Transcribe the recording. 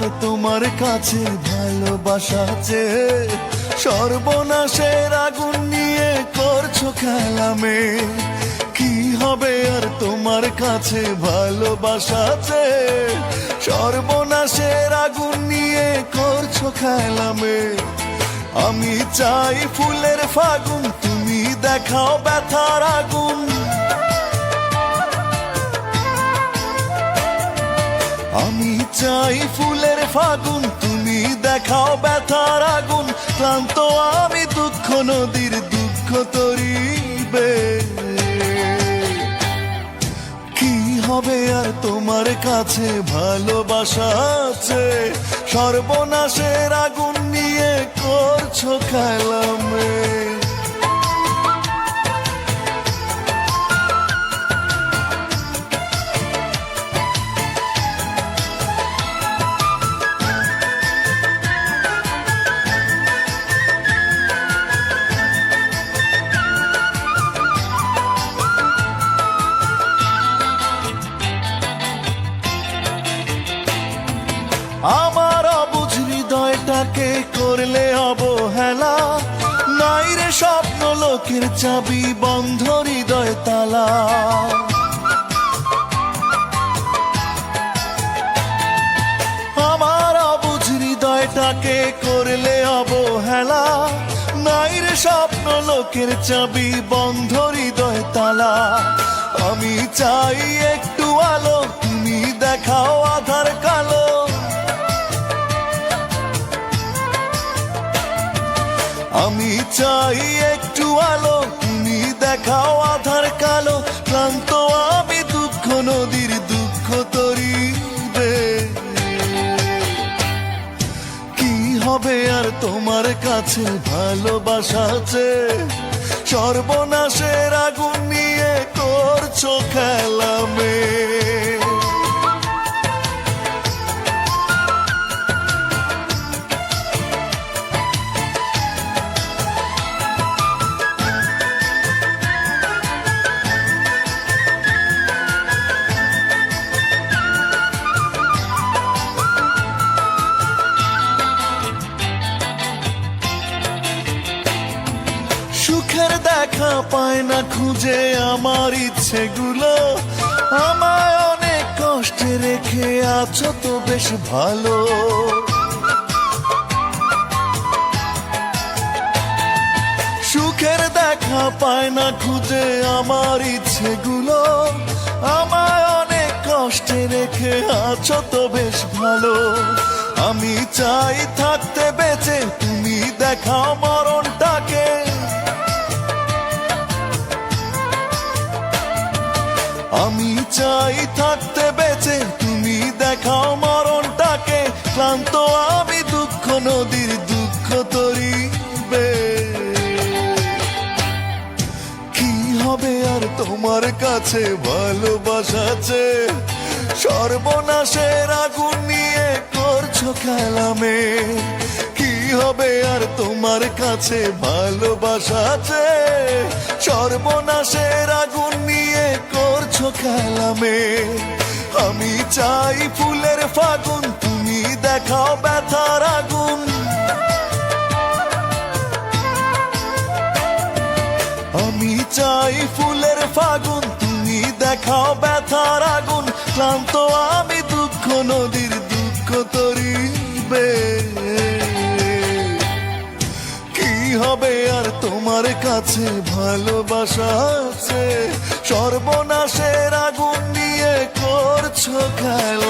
আর তোমার কাছে ভালোবাসা চেয়ে সর্বনাশের আগুন নিয়ে করছো খেলামে। কি হবে আর তোমার কাছে ভালোবাসা চেয়ে সর্বনাশের আগুন নিয়ে করছো খেলামে। আমি চাই ফুলের ফাগুন, তুমি দেখাও ব্যথার আগুন। আমি চাই ফুলের ফাগুন, তুমি দেখাও ব্যথার আগুন। ক্লান্ত আমি দুঃখ নদীর দুঃখ তরিবে। কি হবে আর তোমার কাছে ভালোবাসা চেয়ে সর্বনাশের আগুন নিয়ে করছো খেলামে। আমার অবুঝ হৃদয়টাকে করলে অবহেলা। নাই রে স্বপ্ন লোকের চাবি, বন্ধ হৃদয় তালা। আমার অবুঝ হৃদয়টাকে করলে অবহেলা। নাই রে স্বপ্ন লোকের চাবি, বন্ধ হৃদয় তালা। আমি চাই একটু আলো, তুমি দেখাও আধার কালো। আমি চাই একটু আলো, তুমি দেখাও আধার কালো। ক্লান্ত আমি দুঃখ নদীর দুঃখ তরিবে। কি হবে আর তোমার কাছে ভালোবাসা চেয়ে সর্বনাশের আগুন নিয়ে করছো খেলামে। সুখের দেখা পায় না খুঁজে আমার ইচ্ছেগুলো। আমায় অনেক কষ্টে রেখে আছো তো বেশ ভালো। সুখের দেখা পায় না খুঁজে আমার ইচ্ছেগুলো। আমায় অনেক কষ্টে রেখে আছো তো বেশ ভালো। আমি চাই থাকতে বেঁচে, তুমি দেখাও মরণটাকে। আমি চাই থাকতে বেঁচে, তুমি দেখাও মরণটাকে। ক্লান্ত আমি দুঃখ নদীর দুঃখ তরিবে। কি হবে আর তোমার কাছে ভালোবাসা চেয়ে সর্বনাশের আগুন নিয়ে করছো খেলামে। কি হবে আর তোমার কাছে ভালোবাসা চেয়ে সর্বনাশের আগুন নিয়ে করছো খেলামে। আমি চাই ফুলের ফাগুন, তুমি দেখাও ব্যথার আগুন। আমি চাই ফুলের ফাগুন, তুমি দেখাও ব্যথার আগুন। ক্লান্ত আমি দুঃখ নদীর দুঃখ তরিবে। কি হবে আর তোমার কাছে ভালোবাসা চেয়ে সর্বনাশের আগুন নিয়ে করছো খেলা।